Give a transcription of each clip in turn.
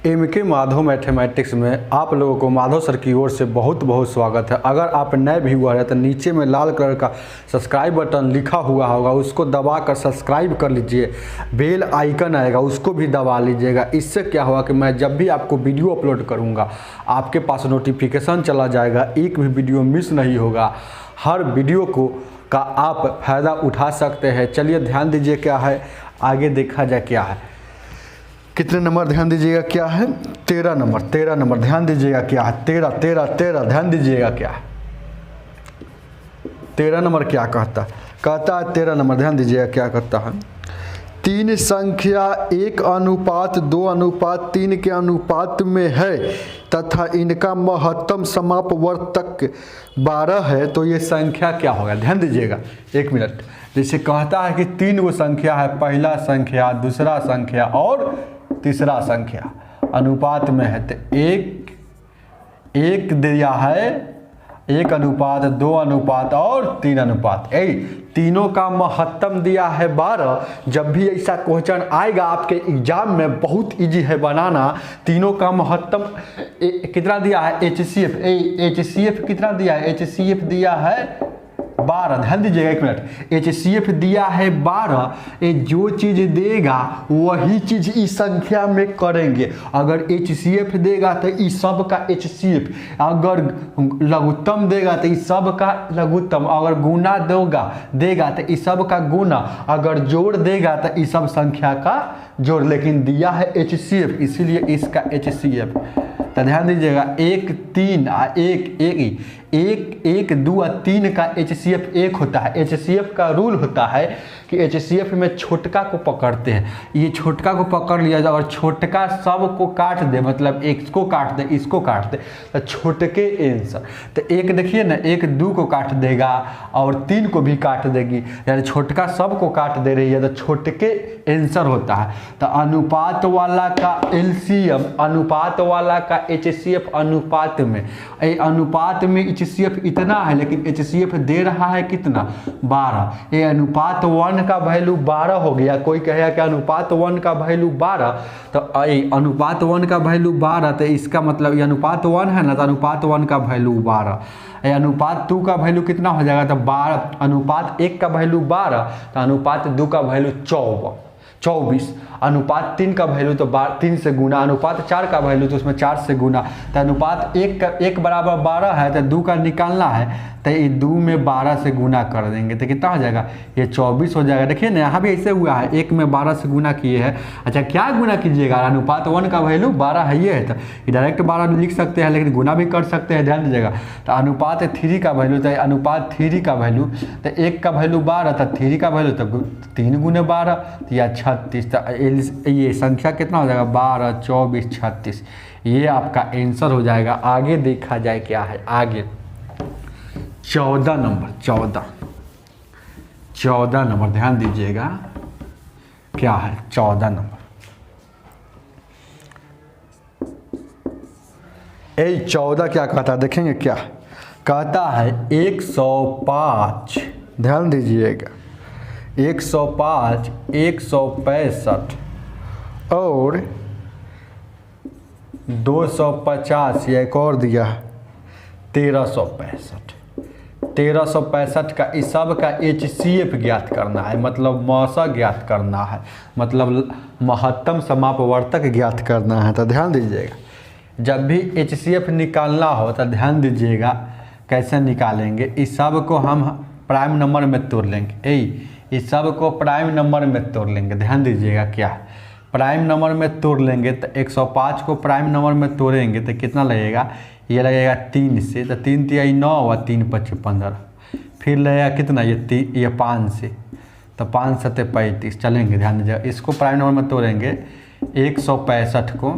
MK Madhav mathematics में आप लोगों को माधव सर की ओर से बहुत बहुत स्वागत है। अगर आप नए व्यूअर हैं तो नीचे में लाल कलर का सब्सक्राइब बटन लिखा हुआ होगा, उसको दबा कर सब्सक्राइब कर लीजिए। बेल आइकन आएगा, उसको भी दबा लीजिएगा। इससे क्या होगा कि मैं जब भी आपको वीडियो अपलोड करूँगा आपके पास नोटिफिकेशन चला जाएगा, एक भी वीडियो मिस नहीं होगा। हर वीडियो का आप फ़ायदा उठा सकते हैं। चलिए ध्यान दीजिए क्या है, आगे देखा जाए क्या है। कितने नंबर ध्यान दीजिएगा क्या है, 13 नंबर ध्यान दीजिएगा क्या है, 13 ध्यान दीजिएगा क्या है। 13 नंबर क्या कहता है, 13 नंबर ध्यान दीजिएगा क्या कहता है। 3 संख्या 1:2:3 के अनुपात में है तथा इनका महत्तम समापवर्तक 12 है, तो ये संख्या क्या होगा। ध्यान दीजिएगा 1 मिनट। जैसे कहता है कि 3 गो संख्या है, पहला संख्या, दूसरा संख्या और तीसरा संख्या अनुपात में है, तो एक दिया है 1:2 और 3 तीनों का महत्तम दिया है 12। जब भी ऐसा क्वेश्चन आएगा आपके एग्जाम में, बहुत इजी है बनाना। तीनों का महत्तम कितना दिया है, HCF कितना दिया है, HCF दिया है 12। ध्यान दीजिएगा 1 मिनट। HCF दिया है 12। ये जो चीज़ देगा वही चीज़ इस संख्या में करेंगे। अगर HCF देगा तो इस सब का HCF, अगर लघुत्तम देगा तो इस सब का लघुत्तम, अगर गुना देगा तो इस सब का गुना, अगर जोड़ देगा तो इस सब संख्या का जोड़। लेकिन दिया है HCF, इसीलिए इसका HCF। तो ध्यान दीजिएगा 1 3 1 2 और 3 का HCF 1 होता है। HCF का रूल होता है कि HCF में छोटका को पकड़ते हैं। ये छोटका को पकड़ लिया जाए और छोटका सब को काट दे, मतलब इसको काट दे, इसको काट दे, तो छोटके आंसर। तो 1 देखिए ना, 1 2 को काट देगा और 3 को भी काट देगी, यानी छोटका सब को काट दे रही है, तो छोटके आंसर होता है। तो अनुपात वाला का LCM, अनुपात वाला का HCF अनुपात में HCF इतना है, लेकिन HCF दे रहा है कितना, 12। ये अनुपात 1 का वैल्यू 12 हो गया। कोई कहेगा कि अनुपात 1 का वैल्यू 12, तो अनुपात 1 का वैल्यू 12, तो इसका मतलब ये अनुपात 1 है ना, तो अनुपात 1 का वैल्यू 12। अनुपात 2 का वैल्यू कितना हो जाएगा, तो 12। अनुपात 1 का वैल्यू 12, तो अनुपात 2 का वैल्यू 24। अनुपात 3 का वैल्यू तो 3 से गुना, अनुपात 4 का वैल्यू तो उसमें 4 से गुना। तो अनुपात 1 बराबर 12 है, तो 2 का निकालना है, तो ये 2 में 12 से गुना कर देंगे तो कितना हो जाएगा, ये 24 हो जाएगा। देखिए ना यहाँ भी ऐसे हुआ है, 1 में 12 से गुना किए हैं। अच्छा क्या गुना कीजिएगा, अनुपात 1 का वैल्यू 12 है, ये है तो डायरेक्ट 12 लिख सकते हैं, लेकिन गुना भी कर सकते हैं। ध्यान दीजिएगा। तो अनुपात 3 का वैल्यू, तो अनुपात 3 का वैल्यू, तो 1 का वैल्यू 12, तो 3 का वैल्यू तो 3 गुने 12 तो या 36। तो ये संख्या कितना हो जाएगा, 12 24 36। ये आपका आंसर हो जाएगा। आगे देखा जाए क्या है, आगे 14 नंबर ध्यान दीजिएगा क्या है, 14 नंबर। 14 क्या कहता है, देखेंगे क्या कहता है, 105। ध्यान दीजिएगा 105 165 और 250, या एक और दिया 1365 का इस सब का HCF ज्ञात करना है, मतलब मौसा ज्ञात करना है, मतलब महत्तम समापवर्तक ज्ञात करना है। तो ध्यान दीजिएगा जब भी HCF निकालना हो तो ध्यान दीजिएगा कैसे निकालेंगे। इस सब को हम प्राइम नंबर में तोड़ लेंगे, इस सब को प्राइम नंबर में तोड़ लेंगे। ध्यान दीजिएगा क्या है, प्राइम नंबर में तोड़ लेंगे तो 105 को प्राइम नंबर में तोड़ेंगे तो कितना लगेगा, ये लगेगा 3 से, तो 3 3 9 और 3 5 15। फिर लगेगा कितना, ये 5 से, तो 5 7 35 चलेंगे। ध्यान दीजिएगा इसको प्राइम नंबर में तोड़ेंगे। 165 को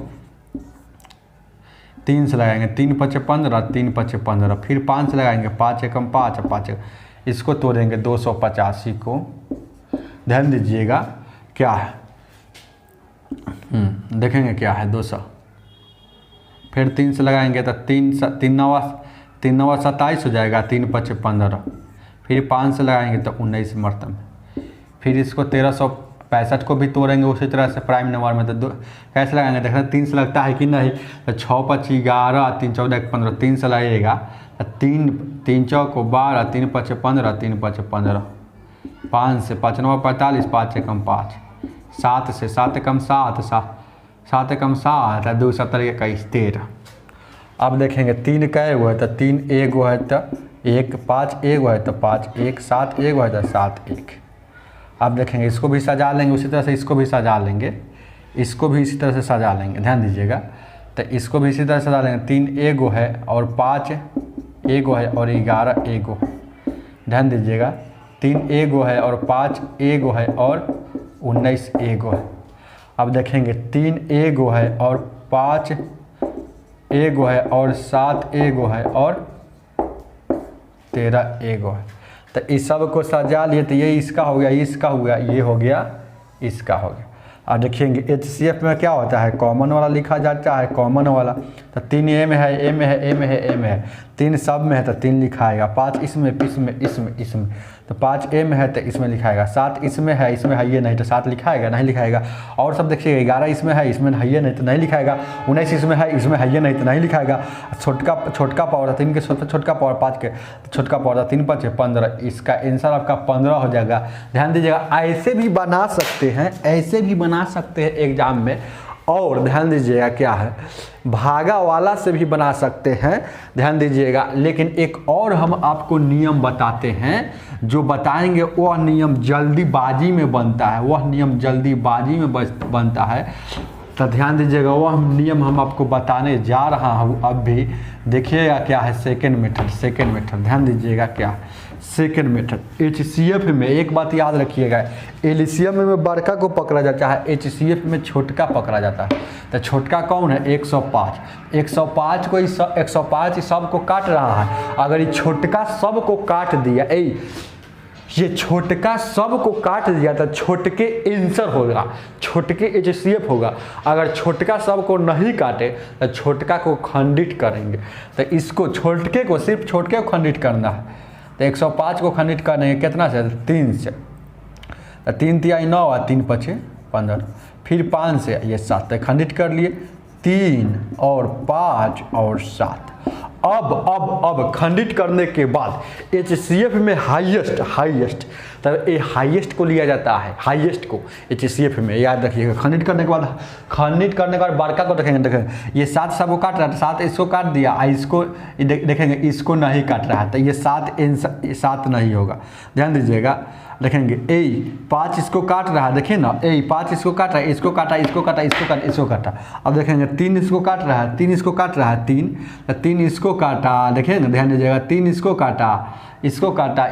3 से लगाएंगे, 3 5 15, 3 5 15, फिर 5 से लगाएंगे, 5 एकम 5 5, इसको तोड़ेंगे 285 को। ध्यान दीजिएगा क्या है, देखेंगे क्या है 200, फिर 3 से लगाएंगे तो 3 9 27 हो जाएगा, 3 5 15, फिर 5 से लगाएंगे तो 19 मरतब, फिर इसको 65 को भी तोड़ेंगे उसी तरह से प्राइम नंबर में, तो कैसे लगाएंगे देखना 3 से लगता है कि नहीं, तो 6 5 11, 3 14 15, 3 से लगेगा, 3 चौक 12, 3 5 15, 3 5 15, 5 से 5 9 45, 5 से कम 5, 7 से 7 कम 7, 7 कम 7, 2 7 21 13। अब देखेंगे 3 कै गो है, तो 3 1 गो है, तो 1 5 1 गो है, तो 5 1 7 1 गो है, तो 7 1। अब देखेंगे इसको भी सजा लेंगे उसी तरह से, इसको भी सजा लेंगे, इसको भी इसी तरह से सजा लेंगे, ध्यान दीजिएगा। तो इसको भी इसी तरह से सजा लेंगे, 3 1 गो है और 5 1 गो है और 11 1 गो, ध्यान दीजिएगा। 3 1 गो है और 5 1 गो है और 19 1 गो है। अब देखेंगे 3 1 गो है और 5 1 गो है और 7 1 गो है और 13 1 गो है। तो इस सब को सजा लिए, तो ये इसका हो गया, इसका हो गया, ये हो गया, इसका हो गया। अब देखेंगे HCF में क्या होता है, कॉमन वाला लिखा जाता है, कॉमन वाला। तो 3 ए में है, ए में है, ए में है, ए में है, 3 सब में है तो 3 लिखाएगा, 5 इसमें इसमें इसमें इसमें, तो 5 ए में है तो इसमें लिखाएगा, 7 इसमें है ये नहीं तो 7 लिखाएगा, नहीं लिखाएगा। और सब देखिएगा 11 इसमें है ये नहीं तो नहीं लिखाएगा, 19 इसमें है ये नहीं तो नहीं लिखाएगा। छोटका पावर 3 के छोटका पावर 5 के छोटका पावर 3 5 15, इसका आंसर आपका 15 हो जाएगा। ध्यान दीजिएगा, ऐसे भी बना सकते हैं, ऐसे भी बना सकते हैं एग्जाम में। और ध्यान दीजिएगा क्या है, भागा वाला से भी बना सकते हैं, ध्यान दीजिएगा। लेकिन एक और हम आपको नियम बताते हैं, जो बताएंगे वह नियम जल्दीबाजी में बनता है, वह नियम जल्दीबाजी में बनता है। तो ध्यान दीजिएगा, वह नियम हम आपको बताने जा रहा हूँ। अब भी देखिएगा क्या है सेकेंड मेथड, ध्यान दीजिएगा क्या है सेकेंड मेथड। HCF में एक बात याद रखिएगा, LCM में बड़का को पकड़ा जाता है, HCF में छोटका पकड़ा जाता है। तो छोटका कौन है, 105 को 105 सब को काट रहा है। अगर ये छोटका सब को काट दिया, ये छोटका सब को काट दिया तो छोटके आंसर होगा, छोटके HCF होगा। अगर छोटका सब को नहीं काटे तो छोटका को खंडित करेंगे। तो इसको छोटके को, सिर्फ छोटके को खंडित करना है। तो 105 को खंडित करने कितना से, 3 से, तो 3 तिया 9 और 3 5 15, फिर 5 से ये 7, तो खंडित कर लिए, 3 और 5 और 7। अब खंडित करने के बाद HCF में हाईएस्ट, तब ये हाईएस्ट को लिया जाता है, हाईएस्ट को HCF में याद रखिएगा। खंडित करने के बाद बड़का को देखेंगे, ये 7 सब को काट रहा है, 7 इसको काट दिया, इसको देखेंगे इसको नहीं काट रहा है, तो ये 7 नहीं होगा। ध्यान दीजिएगा, देखेंगे 5 इसको काट रहा है, देखिए ना 5 इसको काट रहा है, इसको काटा। अब देखेंगे 3 इसको काट रहा है, 3 इसको काट रहा है, 3 इसको काटा, देखिए ना, ध्यान दीजिएगा, 3 इसको काटा, इसको काटा,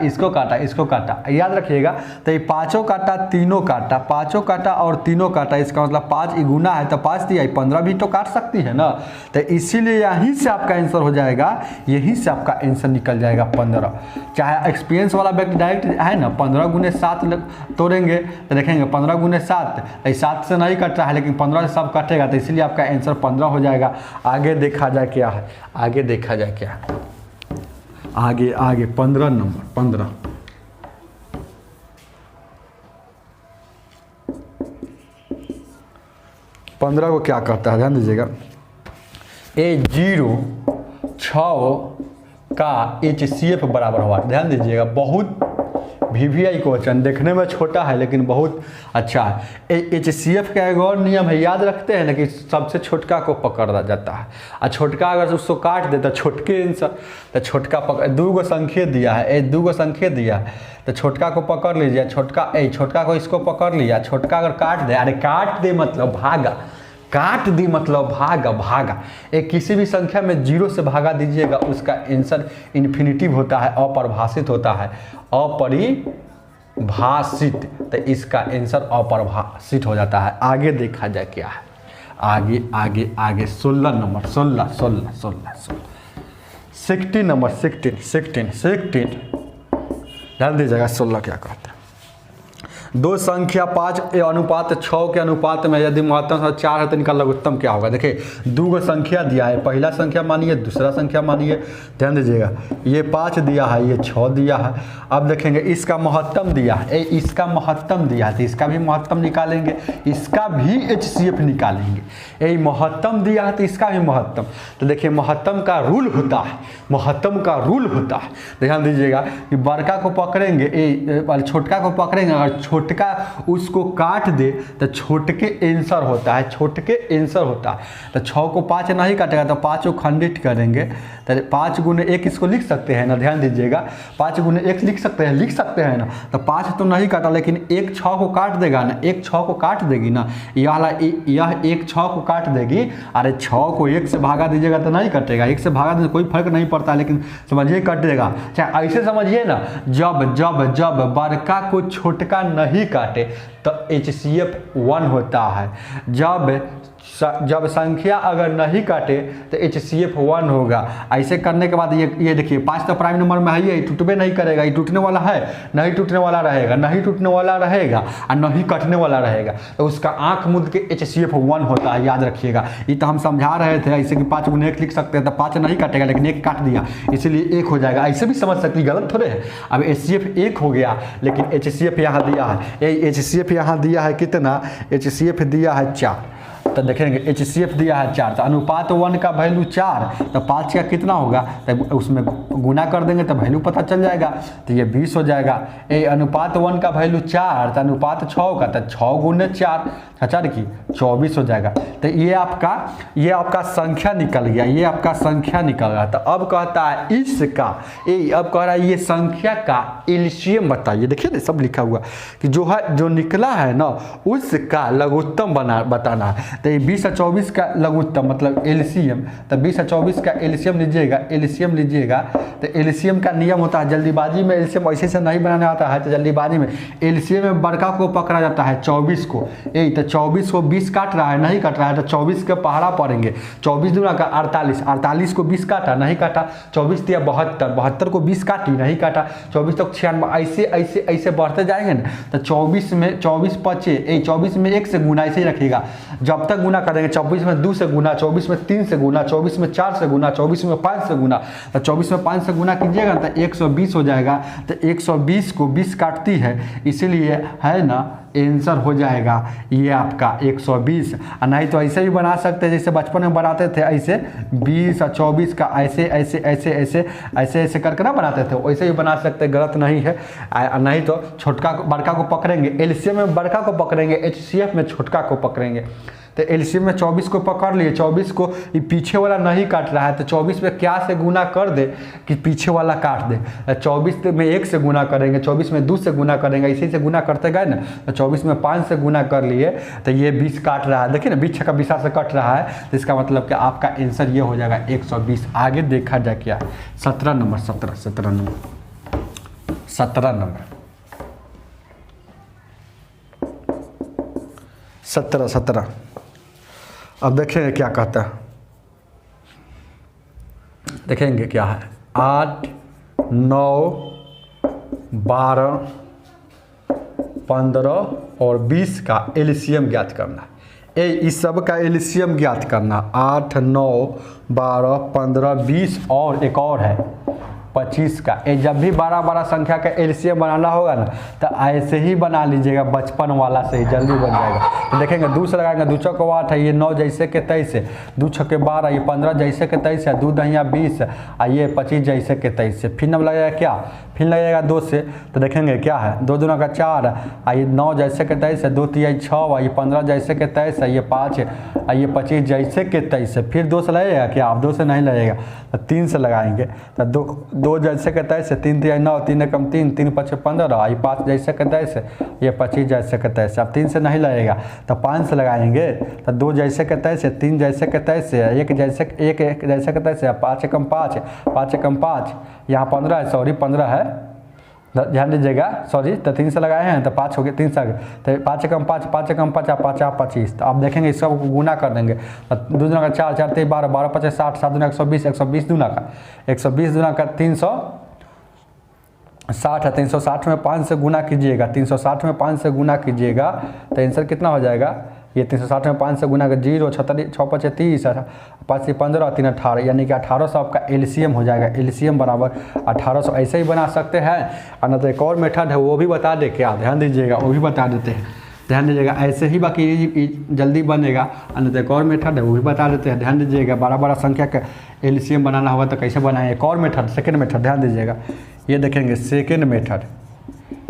याद रखिएगा। तो ये 5 काटा, 3 काटा, 5 काटा और 3 काटा, इसका मतलब 5 गुना है तो 5 दिया 15 भी तो काट सकती है ना। तो इसीलिए यहीं से आपका आंसर हो जाएगा, यहीं से आपका आंसर निकल जाएगा 15। चाहे एक्सपीरियंस वाला व्यक्ति डायरेक्ट है ना, 15 गुने 7 तोड़ेंगे तो देखेंगे 15 गुने 7, 7 से नहीं कट रहा है लेकिन 15 से सब कटेगा, तो इसीलिए आपका आंसर 15 हो जाएगा। आगे देखा जाए क्या है, आगे 15 नंबर 15 को क्या कहता है, ध्यान दीजिएगा। 0 6 का HCF बराबर हुआ, ध्यान दीजिएगा। बहुत VVI क्वेश्चन, देखने में छोटा है लेकिन बहुत अच्छा है। HCF का एक और नियम है, याद रखते हैं ना, कि सबसे छोटका को पकड़ा जाता है, और छोटका अगर उसको काट दे तो छोटके आंसर, तो छोटका पकड़, 2 संख्या दिया है, 2 संख्या दिया है, तो छोटका को पकड़ लीजिए। छोटका को इसको पकड़ लिया, छोटका अगर काट दे, अरे काट दे मतलब भागा, काट दी मतलब भागा। एक किसी भी संख्या में 0 से भागा दीजिएगा, उसका आंसर इन्फिनिटिव होता है, अपरिभाषित होता है, अपरिभाषित, तो इसका आंसर अपरिभाषित हो जाता है। आगे देखा जाए क्या है, आगे 16 नंबर 16 नंबर 16 ध्यान दीजिएगा। 16 क्या कहते हैं, दो संख्या 5 अनुपात 6 के अनुपात में यदि महत्तम संख्या 4 है तो इनका लघुत्तम क्या होगा। देखिए दो गो संख्या दिया है, पहला संख्या मानिए, दूसरा संख्या मानिए, ध्यान दीजिएगा, ये 5 दिया है, ये 6 दिया है। अब देखेंगे इसका महत्तम दिया है, इसका महत्तम दिया है तो इसका भी महत्तम निकालेंगे, इसका भी HCF निकालेंगे। ये महत्तम दिया है तो इसका भी महत्तम। तो देखिए महत्तम का रूल होता है, महत्तम का रूल होता है, ध्यान दीजिएगा कि बड़का को पकड़ेंगे, छोटका को पकड़ेंगे, अगर छोटका उसको काट दे तो छोटके आंसर होता है, छोटके आंसर होता है। तो 6 को 5 नहीं काटेगा तो 5 को खंडित करेंगे तो 5 गुने 1 इसको लिख सकते हैं ना, ध्यान दीजिएगा 5 गुने 1 लिख सकते हैं ना। तो 5 तो नहीं काटा लेकिन 1 6 को काट देगा ना, 1 6 को काट देगी ना, यह 1 6 को काट देगी। अरे 6 को 1 से भागा दीजिएगा तो नहीं कटेगा, 1 से भागा दीजिए कोई फर्क नहीं पड़ता, लेकिन समझिए कट देगा। चाहे ऐसे समझिए ना, जब जब जब बड़का को छोटका नहीं काटे तो HCF 1 होता है। जब संख्या अगर नहीं काटे तो HCF 1 होगा। ऐसे करने के बाद ये देखिए 5 तो प्राइम नंबर में है, ये टूटबे नहीं करेगा, ये टूटने वाला है, नहीं टूटने वाला रहेगा, नहीं टूटने वाला रहेगा और नहीं कटने वाला रहेगा, तो उसका आंख मुद के HCF 1 होता है, याद रखिएगा। ये तो हम समझा रहे थे ऐसे कि 5 गुने 1 लिख सकते हैं, तो 5 नहीं काटेगा लेकिन 1 काट दिया इसलिए 1 हो जाएगा। ऐसे भी समझ सकते, गलत थोड़े है। अब HCF 1 हो गया लेकिन HCF यहाँ दिया है, HCF यहाँ दिया है कितना, HCF दिया है 4। तो देखेंगे HCF दिया है 4, तो अनुपात 1 का वैल्यू 4, तो 5 का कितना होगा, तो उसमें गुना कर देंगे तो वैल्यू पता चल जाएगा, तो ये 20 हो जाएगा। अनुपात 1 का वैल्यू 4 तो अनुपात 6 का, तो 6 गुने 4 की 24 हो जाएगा। तो ये आपका संख्या निकल गया, ये आपका संख्या निकल गया। तो अब कहता है इसका, अब कह रहा है ये संख्या का एलसीएम बताइए। देखिए ना सब लिखा हुआ कि जो निकला है ना उसका लघुत्तम बताना है। तो ये 20 और 24 का लघुत्तम मतलब एलसीएम, तो 20 और 24 का एलसीएम लीजिएगा। तो एलसीएम का नियम होता है, जल्दीबाजी में एलसीएम ऐसे से नहीं बनाना आता है, तो जल्दीबाजी में एलसीएम में बड़का को पकड़ा जाता है 24 को। तो 24 को 20 काट रहा है, नहीं काट रहा है, तो 24 के पहाड़ा पड़ेंगे, 24 दूना का 48, 48 को 20 काटा, नहीं काटा, 24 दिया 72, 72 को 20 काटी, नहीं काटा, 24 तक 96, ऐसे बढ़ते जाएंगे ना। तो 24 में 24 बचे, 24 में 1 से गुना ऐसे ही रखिएगा, जब तक गुना करेंगे। 24 में 2 से गुना, 24 में 3 से गुना, 24 में 4 से गुना, 24 में 5 से गुना, तो 24 में 5 से गुना कीजिएगा तो 120 हो जाएगा। तो 120 को 20 काटती है, इसीलिए है ना आंसर हो जाएगा ये आपका 120। नहीं तो ऐसे भी बना सकते हैं जैसे बचपन में बनाते थे, ऐसे 20 और 24 का ऐसे करके ना बनाते थे, वैसे भी बना सकते, गलत नहीं है। नहीं तो बड़का को पकड़ेंगे, एलसीएम में बड़का को पकड़ेंगे, HCF में छोटका को पकड़ेंगे। तो एलसीएम में 24 को पकड़ लिए, 24 को ये पीछे वाला नहीं काट रहा है, तो 24 में क्या से गुना कर दे कि पीछे वाला काट दे। 24 में 1 से गुना करेंगे, 24 में 2 से गुना करेंगे, इसी से गुना करते गए ना। तो 24 में 5 से गुना कर लिए तो ये 20 काट रहा है, देखिए ना 20 का 20 से कट रहा है, तो इसका मतलब कि आपका आंसर ये हो जाएगा 120। आगे देखा जाए क्या, 17 नंबर 17। अब देखेंगे क्या कहता है, देखेंगे क्या है। 8, 9, 12, 15 और 20 का एलसीएम ज्ञात करना है। इस सब का एलसीएम ज्ञात करना, 8, 9, 12, 15, 20 और एक और है 25 का। जब भी बड़ा संख्या का एलसीएम बनाना होगा ना तो ऐसे ही बना लीजिएगा, बचपन वाला से ही जल्दी बन जाएगा। तो देखेंगे 2 से लगाएंगे, 2 चौक 8 है, ये 9 जैसे के 23 है, 2 छक्के 12, ये 15 जैसे के 23 है, 2 दहिया 20 और ये 25 जैसे के 23 है। फिर नंबर लगेगा क्या, फिर लगेगा 2 से, तो देखेंगे क्या है, 2 दूना का 4, ये 9 जैसे के 23 है, 2 तिया 6, ये 15 जैसे के 23 है, ये 5 है, ये 25 जैसे के 23 है। फिर 2 से लगेगा क्या, आप 2 से नहीं लगेगा तो 3 से लगाएंगे। तो 2 जैसे के 23 है, 3 तिया 9, 3 एकम 3, 3 5 15, ये 5 जैसे के 23 है, ये 25 जैसे के 23 है। अब 3 से नहीं लगेगा तो 5 से लगाएंगे। तो 2 जैसे के 23 है, 3 जैसे के 23 है, 1 जैसे के 23 है, 5 एकम 5, 5 एकम 5, यहाँ 15 है, सॉरी 15 है, ध्यान दीजिएगा, सॉरी। तो 3 से लगाए हैं तो 5 हो गए, 3 से आगे तो 5 एकम 5, 5 एकम 5, 5 25। तो आप देखेंगे इस सब को गुना कर देंगे। तो 2 दूना का 4, 4 3 12, 12 5 60, 7 दूना 120, 120 दूना का 120 दूना का 300, 60 है, 360 में 5 से गुना कीजिएगा, 360 में 5 से गुना कीजिएगा तो आंसर कितना हो जाएगा, ये 360 में 5 से गुना कर 0 6 5 30 5 से 15 3 18, यानी कि 1800 आपका एलसीएम हो जाएगा। एलसीएम बराबर 1800 ऐसे ही बना सकते हैं। और न तो एक और मेथड है वो भी बता दे, क्या ध्यान दीजिएगा, वो भी बता देते हैं, ध्यान दीजिएगा। ऐसे ही बाकी जल्दी बनेगा। और न तो एक और मेथड है वो भी बता देते हैं, ध्यान दीजिएगा। बड़ा बड़ा संख्या का एलसीएम बनाना होगा तो कैसे बनाएं, एक और मेथड, सेकेंड मेथड, ध्यान दीजिएगा। ये देखेंगे second method,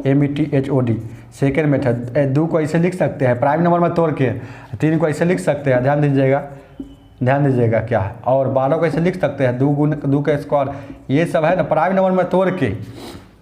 METHOD, second method. 2 को ऐसे लिख सकते हैं प्राइम नंबर में तोड़ के, 3 को ऐसे लिख सकते हैं, ध्यान दीजिएगा, ध्यान दीजिएगा क्या है, और 12 को ऐसे लिख सकते हैं 2 का स्क्वायर, ये सब है ना प्राइम नंबर में तोड़ के,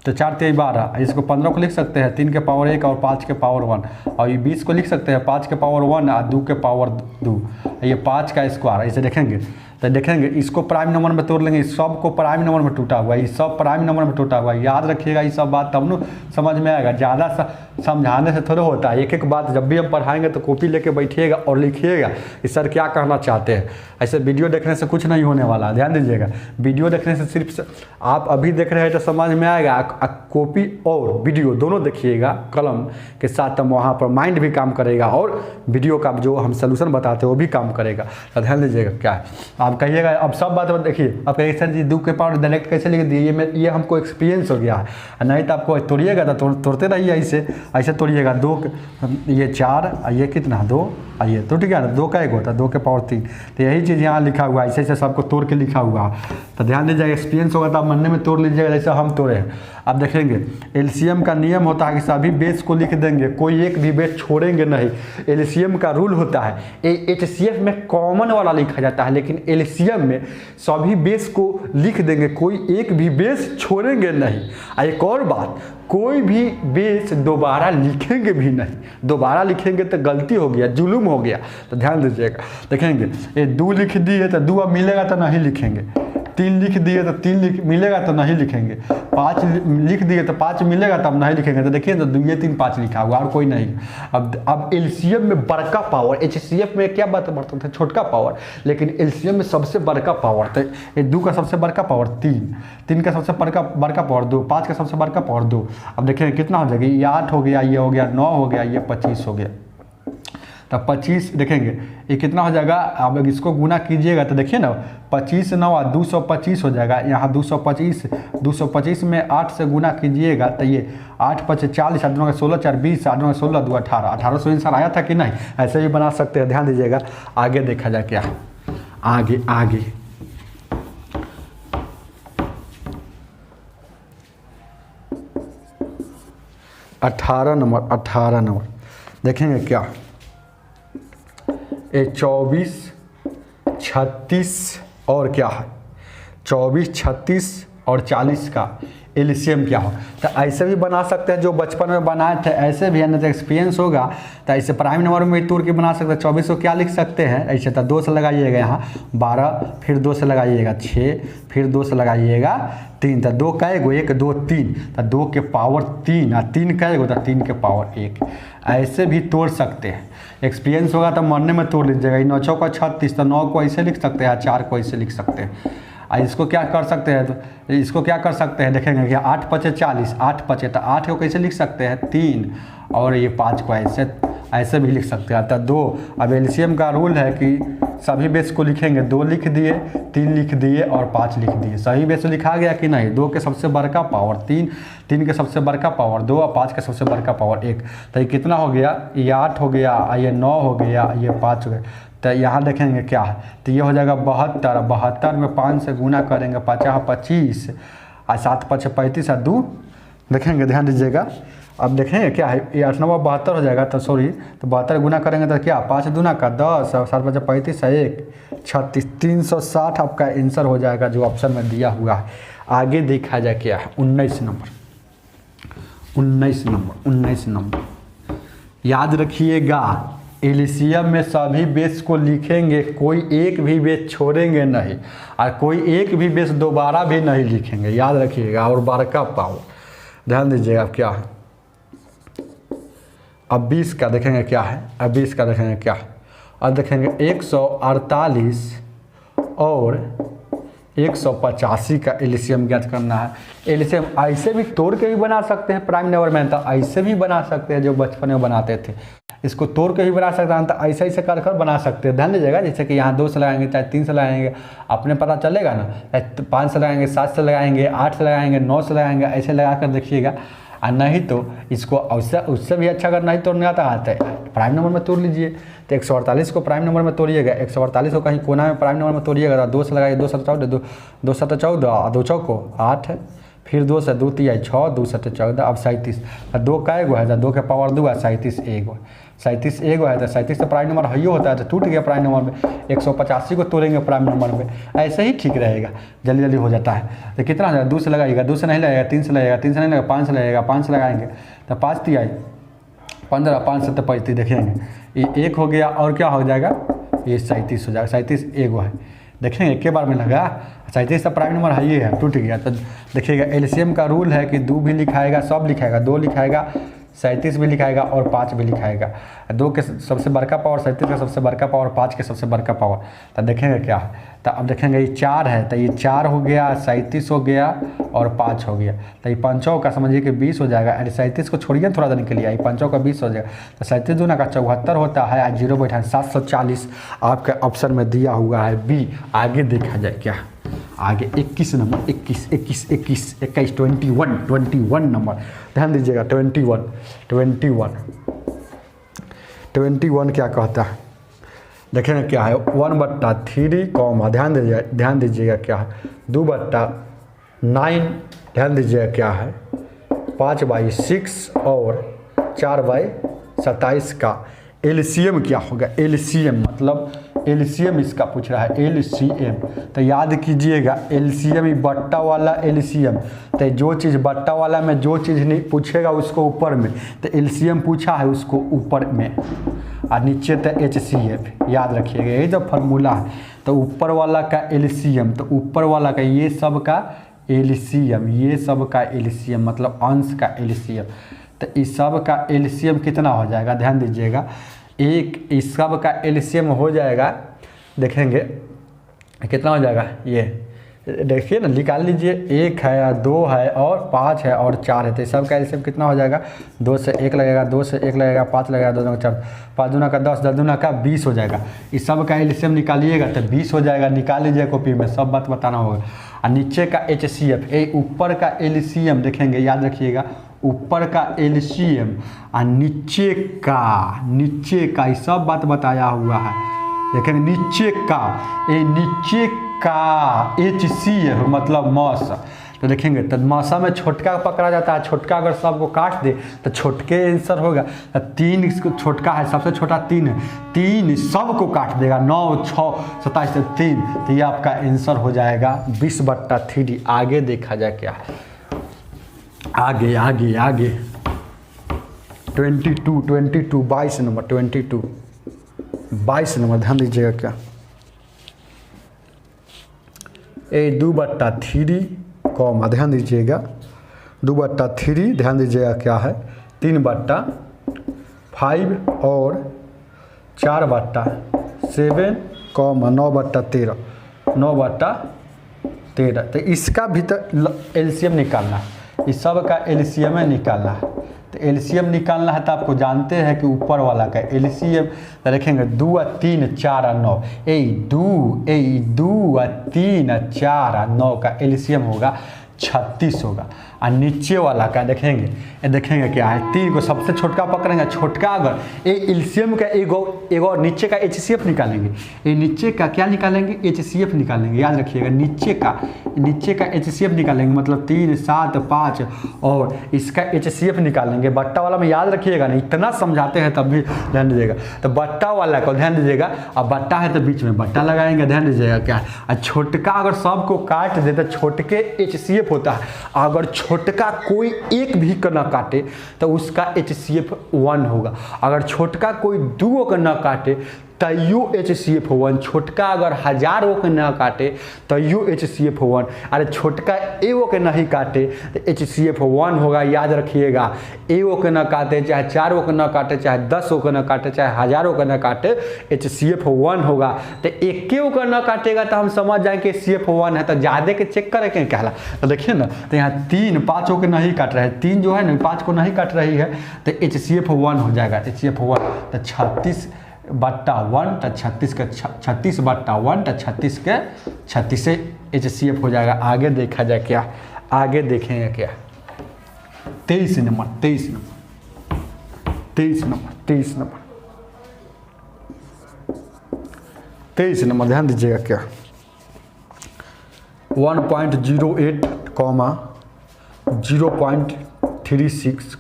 तो 4 3 12। इसको 15 को लिख सकते हैं 3 के पावर 1 और 5 के पावर 1, और ये 20 को लिख सकते हैं 5 के पावर 1 और 2 के पावर 2, ये 5 का स्क्वायर। ऐसे देखेंगे तो देखेंगे इसको प्राइम नंबर में तोड़ लेंगे, इस सब को प्राइम नंबर में टूटा हुआ है, ये सब प्राइम नंबर में टूटा हुआ है। याद रखिएगा ये सब बात, तब न समझ में आएगा। ज़्यादा समझाने से थोड़ा होता है, एक एक बात जब भी हम पढ़ाएंगे तो कॉपी लेके बैठिएगा और लिखिएगा कि सर क्या कहना चाहते हैं। ऐसे वीडियो देखने से कुछ नहीं होने वाला, ध्यान दीजिएगा। वीडियो देखने से सिर्फ आप अभी देख रहे हैं तो समझ में आएगा, कॉपी और वीडियो दोनों देखिएगा कलम के साथ, तब वहाँ पर माइंड भी काम करेगा और वीडियो का जो हम सोल्यूशन बताते हैं वो भी काम करेगा। तो ध्यान दीजिएगा क्या है, आप कहिएगा अब सब बात देखिए। आप कहिए सर जी 2 के पावर डायरेक्ट कैसे लिख दिए, ये हमको एक्सपीरियंस हो गया है। नहीं तो आपको तोड़िएगा तो तोड़ते रहिए, ऐसे तोड़िएगा। 2 ये 4, ये कितना 2, ये तो ठीक है ना, 2 का 1 होता है, 2 के पावर 3। तो यही चीज़ यहाँ लिखा हुआ है, ऐसे ऐसे सबको तोड़ के लिखा हुआ है। तो ध्यान दीजिएगा, एक्सपीरियंस होगा तो आप मनने में तोड़ लीजिएगा जैसे हम तोड़े हैं। अब देखेंगे एलसीएम का नियम होता है कि सभी बेस को लिख देंगे, कोई एक भी बेस छोड़ेंगे नहीं। एलसीएम का रूल होता है, एचसीएफ में कॉमन वाला लिखा जाता है, लेकिन एलसीएम में सभी बेस को लिख देंगे, कोई एक भी बेस छोड़ेंगे नहीं। एक और बात, कोई भी बेस दोबारा लिखेंगे भी नहीं, दोबारा लिखेंगे तो गलती हो गया, जुलूम हो गया। तो ध्यान दीजिएगा, देखेंगे ये 2 लिख दिए तो 2 अब मिलेगा तो नहीं लिखेंगे, 3 लिख दिए तो 3 मिलेगा तो नहीं लिखेंगे, 5 लिख दिए तो 5 मिलेगा तब नहीं लिखेंगे। तो देखिए तो 2 3 5 लिखा हुआ और कोई नहीं। अब एलसीएम में बड़का पावर, एचसीएफ में क्या बात बढ़ता था, छोटका पावर, लेकिन एलसीएम में सबसे बड़का पावर। तो ये 2 का सबसे बड़का पावर 3 का सबसे बड़का पावर 2, 5 का सबसे बड़का पावर 2। अब देखिए कितना हो जाएगा, ये 8 हो गया, ये हो गया 9 हो गया, ये 25 हो गया। तब 25 देखेंगे ये कितना हो जाएगा, आप लोग इसको गुना कीजिएगा तो देखिए ना 25 9 225 हो जाएगा। यहाँ 225 में 8 से गुना कीजिएगा तो ये 8 5 40, 8 9 16 4 20, 8 9 16 2 18, 1800 आंसर आया था कि नहीं। ऐसे ही बना सकते हैं, ध्यान दीजिएगा। आगे देखा जाए क्या, आगे 18 नंबर देखेंगे क्या, ये 24 36 और क्या है, 24 36 और 40 का एलसीएम क्या हो। तो ऐसे भी बना सकते हैं जो बचपन में बनाए थे, ऐसे भी है तो एक्सपीरियंस होगा तो ऐसे प्राइम नंबर में तोड़ के बना सकते हैं। 24 को क्या लिख सकते हैं, ऐसे तो 2 से लगाइएगा यहाँ 12, फिर 2 से लगाइएगा 6, फिर 2 से लगाइएगा 3, तो 2 का 1 2 3, तो 2 के पावर 3 और 3 का 1 तो 3 के पावर 1। ऐसे भी तोड़ सकते हैं, एक्सपीरियंस होगा तो मरने में तोड़ लीजिएगा। 9 चौका 36, तो 9 को ऐसे लिख सकते हैं, 4 को ऐसे लिख सकते हैं। इसको क्या कर सकते हैं, तो इसको क्या कर सकते हैं, देखेंगे कि 8 5 40, 8 5 तो 8 को कैसे लिख सकते हैं 3, और ये 5 को ऐसे भी लिख सकते हैं। तो 2, अब एलसीएम का रूल है कि सभी बेस को लिखेंगे, 2 लिख दिए, 3 लिख दिए और 5 लिख दिए। सही बेस लिखा गया कि नहीं, 2 के सबसे बड़का पावर 3, 3 के सबसे बड़का पावर 2 और 5 के सबसे बड़का पावर 1। तो ये कितना हो गया, ये 8 हो गया, ये 9 हो गया, ये 5 हो गया। तो यहाँ देखेंगे क्या है, तो ये हो जाएगा 72, 72 में 5 से गुना करेंगे, 50 25 और 7 5 35 और 2 देखेंगे, ध्यान दीजिएगा। अब देखेंगे क्या है, ये 8 9 72 हो जाएगा, तो सॉरी तो 72 गुना करेंगे तो क्या 5 दूना का 10 और 7 5 35 1 36, 360 आपका आंसर हो जाएगा जो ऑप्शन में दिया हुआ है। आगे देखा जाए क्या है, 19 नंबर याद रखिएगा, एलसीएम में सभी बेस को लिखेंगे, कोई एक भी बेस छोड़ेंगे नहीं और कोई एक भी बेस दोबारा भी नहीं लिखेंगे, याद रखिएगा। और बड़का पावर ध्यान दीजिएगा अब क्या है, अब 20 का देखेंगे क्या है, अब 20 का देखेंगे क्या है, अब देखेंगे 148 और 185 का एलसीएम ज्ञात करना है। एलसीएम ऐसे भी तोड़ के भी बना सकते हैं प्राइम नंबर में, तो ऐसे भी बना सकते हैं जो बचपन में बनाते थे, इसको तोड़ के भी बना सकते हैं, तो ऐसे ऐसे कर बना सकते हैं। ध्यान दीजिएगा, जैसे कि यहाँ 2 से लगाएंगे चाहे 3 से लगाएंगे, अपने पता चलेगा ना, 5 से लगाएंगे, 7 से लगाएंगे, 8 से लगाएंगे, 9 से लगाएंगे, ऐसे लगा कर देखिएगा। और नहीं तो इसको उससे भी अच्छा अगर नहीं तोड़ने आता है प्राइम नंबर में तोड़ लीजिए। तो 148 को प्राइम नंबर में तोड़िएगा, 148 को कहीं कोना में प्राइम नंबर में तोड़िएगा, 2 से लगाइए, 2 7 14, 2 7 14, 2 चौको 8, फिर 2 से 2 3 6, 2 7 14, अब 37, 2 का एगो है, 2 के पावर 2 है, 37 एगो, 37 एगो है, तो 37 से प्राइम नंबर है होता है, तो टूट गया प्राइम नंबर में। 185 को तोड़ेंगे प्राइम नंबर में, ऐसे ही ठीक रहेगा, जल्दी जल्दी हो जाता है। तो कितना हो जाएगा, 2 से लगाइएगा, 2 से नहीं लगेगा, 3 से लगेगा, 3 से नहीं लगेगा, 5 से लगेगा, 5 से लगाएंगे तो 5 3 15, 5 7 35 देखेंगे, ये 1 हो गया, और क्या हो जाएगा, ये 37 हो जाएगा। 37 एगो है, देखेंगे एक बार में लगा, 37 का प्राइम नंबर है, ये है, टूट गया। तो देखिएगा एलसीएम का रूल है कि 2 भी लिखाएगा, सब लिखाएगा, 2 लिखाएगा, 37 भी लिखाएगा और 5 भी लिखाएगा। 2 के सबसे बड़का पावर, 37 का सबसे बड़का पावर, 5 के सबसे बड़का पावर। तो देखेंगे क्या है, तो अब देखेंगे ये 4 है, तो ये 4 हो गया, 37 हो गया और 5 हो गया, तो ये 5 का समझिए कि 20 हो जाएगा। अरे 37 को छोड़िए थोड़ा देर के लिए, ये 5 का 20 हो जाएगा, तो 37 दूना का 74 होता है, आज 0 बैठा है, 740 आपके ऑप्शन में दिया हुआ है बी। आगे देखा जाए क्या, आगे 21 नंबर, 21 21 21 21 21 नंबर, ध्यान दीजिएगा। 21 क्या कहता है, देखेंगे क्या है, 1/3 कॉमा, ध्यान दीजिएगा क्या है, 2/9, ध्यान दीजिएगा क्या है, 5/6 और 4/27 का एलसीएम क्या होगा। एलसीएम मतलब एलसीएम इसका पूछ रहा है, एलसीएम। तो याद कीजिएगा एलसीएम ही बट्टा वाला एलसीएम, तो जो चीज़ बट्टा वाला में जो चीज़ नहीं पूछेगा उसको ऊपर में, तो एलसीएम पूछा है उसको ऊपर में, और नीचे तो एचसीएफ, याद रखिएगा यही तो फार्मूला है। तो ऊपर वाला का एलसीएम, तो ऊपर वाला का ये सब का एलसीएम, ये सब का एलसीएम मतलब अंश का एलसीएम। तो इस सब का एलसीएम कितना हो जाएगा, ध्यान दीजिएगा, एक इस सब का एलसीएम हो जाएगा, देखेंगे कितना हो जाएगा, ये देखिए ना, निकाल लीजिए, 1 है, 2 है और 5 है और 4 है, तो इस सब का एलसीएम कितना हो जाएगा, 2 से 1 लगेगा, 2 से 1 लगेगा, 5 लगेगा, 2 दूना 4, 5 दूना का 10, 10 दूना का 20 हो जाएगा। इस सब का एलसीएम निकालिएगा तो 20 हो जाएगा, निकाल लीजिए कॉपी में, सब बात बताना होगा। और नीचे का एचसीएफ, ऊपर का एलसीएम देखेंगे, याद रखिएगा, ऊपर का एलसीएम और नीचे का ये सब बात बताया हुआ है, देखेंगे नीचे का एचसीएफ मतलब मॉस। तो देखेंगे तो मौसा में छोटका पकड़ा जाता है, छोटका अगर सबको काट दे तो छोटके आंसर होगा। तो 3 इसको छोटका है, सबसे छोटा 3 है, 3 सबको काट देगा, 9 6 27 से 3, तो ये आपका आंसर हो जाएगा 20/3। आगे देखा जाए क्या है, आगे 22 नंबर, 22 नंबर, ध्यान दीजिएगा क्या, 2/3 कॉमा, ध्यान दीजिएगा 2/3, ध्यान दीजिएगा क्या है, 3/5 और 4/7 कॉमा 9/13, 9/13। तो इसका भी तो एलसीएम निकालना है, इस सब का एलसीएम निकालना है। तो एलसीएम निकालना है तो आपको जानते हैं कि ऊपर वाला का एलसीएम रखेंगे 2 3 4 9, 2 3 4 9 का एलसीएम होगा 36 होगा। और नीचे वाला का देखेंगे क्या है, 3 को सबसे छोटका पकड़ेंगे, छोटका अगर एलसीएम का एगो नीचे का एचसीएफ निकालेंगे, ये नीचे का क्या निकालेंगे, एचसीएफ निकालेंगे, याद रखिएगा नीचे का एचसीएफ निकालेंगे, मतलब 3 7 5 और इसका एचसीएफ निकालेंगे। बट्टा वाला में याद रखिएगा ना, इतना समझाते हैं तब भी ध्यान दीजिएगा। तो बट्टा वाला को ध्यान दीजिएगा, अब बट्टा है तो बीच में बट्टा लगाएंगे, ध्यान दीजिएगा क्या। और छोटका अगर सबको काट दे तो छोटके एचसीएफ होता है, अगर छोटका कोई एक भी का ना काटे तो उसका एचसीएफ 1 होगा, अगर छोटका कोई 2 का ना काटे तैयो HCF1, छोटका अगर 1000 को न काटे तैयो HCF1, अरे छोटका एगो के नहीं काटे तो HCF1 होगा, याद रखिएगा। एगो के न काटे, चाहे 4 को न काटे, चाहे 10 को न काटे, चाहे 1000 को न काटे, HCF1 होगा। तो एक को न काटेगा तो हम समझ जाएंगे HCF1 है, तो ज़्यादा के चेक करें कहला। तो देखिए ना, तो यहाँ 3 5 को नहीं काट रहा है, 3 जो है ना 5 को नहीं काट रही है, तो HCF1 हो जाएगा। HCF1 तो 36/1, तो 36 के 36/1, तो 36 के 36 HCF हो जाएगा। आगे देखा जाए क्या, आगे देखेंगे क्या, 23 नंबर 23 नंबर ध्यान दीजिएगा क्या, 1.08, 0.36,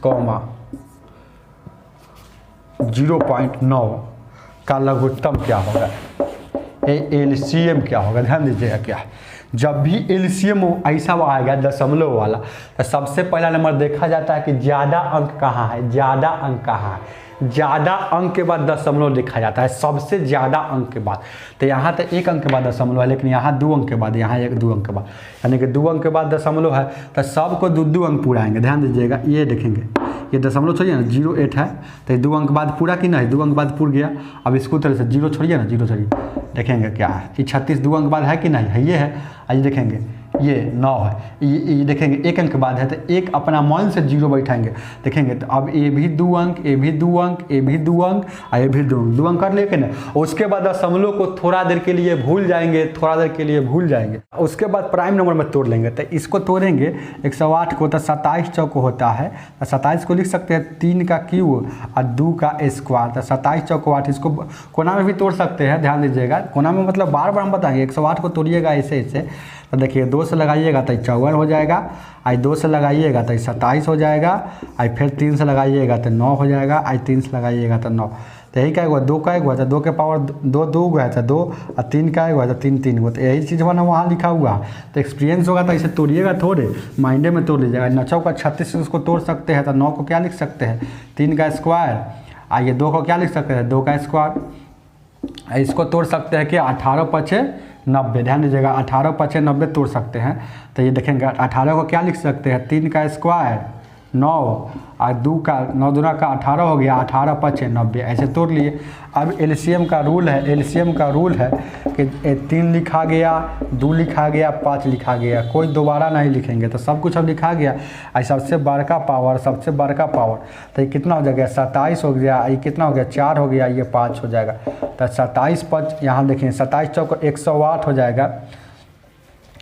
0.9 का लघुत्तम क्या होगा, LCM क्या होगा। ध्यान दीजिएगा क्या, जब भी LCM ऐसा आएगा दशमलव वाला, तो सबसे पहला नंबर देखा जाता है कि ज़्यादा अंक कहाँ है, ज़्यादा अंक कहाँ है। ज़्यादा अंक के बाद दशमलव देखा जाता है, सबसे ज़्यादा अंक के बाद। तो यहाँ तो 1 अंक के बाद दशमलव है, लेकिन यहाँ 2 अंक के बाद, यहाँ 2 अंक के बाद, यानी कि 2 अंक के बाद दशमलव है, तो सबको 2 अंक पूरा आएंगे। ध्यान दीजिएगा, ये देखेंगे, ये दशमलव छोड़िए ना, 0.8 है, तो 2 अंक बाद पूरा कि नहीं, 2 अंक बाद पूर गया। अब इसको तरह से 0 छोड़िए ना, 0 छोड़िए, देखेंगे क्या है, ये 36 2 अंक बाद है कि नहीं है, ये है। आइए देखेंगे, ये 9 है, ये देखेंगे 1 अंक बाद है, तो 1 अपना मन से 0 बैठाएंगे। देखेंगे तो अब ये भी 2 अंक, ये भी 2 अंक, ये भी 2 अंक, और ये भी 2 अंक कर लेके ना, उसके बाद दशमलव को थोड़ा देर के लिए भूल जाएंगे, थोड़ा देर के लिए भूल जाएंगे। उसके बाद प्राइम नंबर में तोड़ लेंगे, तो इसको तोड़ेंगे 108 को, तो 27 चौको होता है, तो 27 को लिख सकते हैं 3 का क्यूब और 2 का स्क्वायर, तो 27 चौको 8। इसको कोना में भी तोड़ सकते हैं, ध्यान दीजिएगा, कोना में मतलब बार बार हम बताएंगे। 108 को तोड़िएगा ऐसे ऐसे, तो देखिए 2 से लगाइएगा तो 54 हो जाएगा, आई 2 से लगाइएगा तो 27 हो जाएगा, आई फिर 3 से लगाइएगा तो 9 हो जाएगा, आई 3 से लगाइएगा तो 9। तो यही क्या हुआ, 2 का 1 हुआ था, 2 के पावर 2 2 हुआ था 2, और 3 का 1 हुआ था 3 3 हुआ। तो यही चीज़ बना वहाँ लिखा हुआ है, तो एक्सपीरियंस होगा तो इसे तोड़िएगा, थोड़े माइंडे में तोड़ लीजिएगा। 9 का 36 उसको तोड़ सकते हैं, तो 9 को क्या लिख सकते हैं, 3 का स्क्वायर, आइए 2 को क्या लिख सकते हैं, 2 का स्क्वायर। इसको तोड़ सकते हैं कि 18 5 90, ध्यान दीजिएगा, 18 5 90 तोड़ सकते हैं। तो ये देखेंगे 18 को क्या लिख सकते हैं, 3 का स्क्वायर 9, और 2 का 9 दूना का 18 हो गया, 18 5 90, ऐसे तोड़ लिए। अब LCM का रूल है, LCM का रूल है कि 3 लिखा गया, 2 लिखा गया, 5 लिखा गया, कोई दोबारा नहीं लिखेंगे, तो सब कुछ अब लिखा गया। ऐसा सबसे बड़का पावर, सबसे बड़का पावर, तो ये कितना हो जाएगा, 27 हो गया, ये कितना हो गया, 4 हो गया, ये 5 हो जाएगा। तो 27 5, यहाँ देखिए 27 चौको 108 हो जाएगा,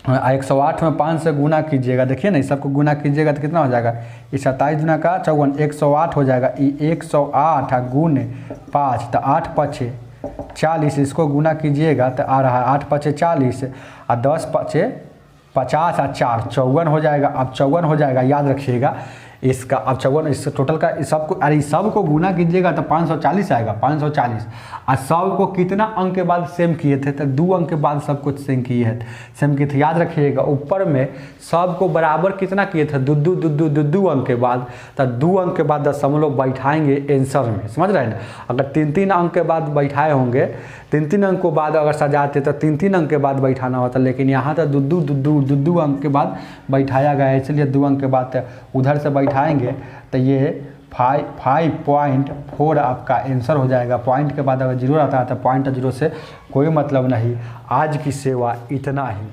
108 में 5 से गुना कीजिएगा, देखिए ना, सबको गुना कीजिएगा तो कितना हो जाएगा, ये 27 गुना का 54, 108 हो जाएगा। ये 108 गुने 5, तो 8 5 40, इसको गुना कीजिएगा तो आ रहा है 8 5 40, और 10 5 50 और 4 54 हो जाएगा। अब 54 हो जाएगा, याद रखिएगा इसका। अब 54 इस टोटल का सबको, अरे सबको गुना कीजिएगा तो 540 आएगा, 540। और सबको कितना अंक के बाद सेम किए थे, तो 2 अंक के बाद सब कुछ सेम किए हैं, सेम किए थे, याद रखिएगा। ऊपर में सबको बराबर कितना किए थे, 2 अंक के बाद, तो 2 अंक के बाद दशमलव बैठाएंगे आंसर में, समझ रहे हैं ना। अगर 3 अंक के बाद बैठाए होंगे, 3 अंक को बाद अगर सजाते तो 3 अंक के बाद बैठाना होता, लेकिन यहाँ तो 2 अंक के बाद बैठाया गया है, इसलिए 2 अंक के बाद उधर से बैठाएंगे, तो ये 5.4 आपका आंसर हो जाएगा। पॉइंट के बाद अगर 0 आता है तो पॉइंट 0 से कोई मतलब नहीं। आज की सेवा इतना ही।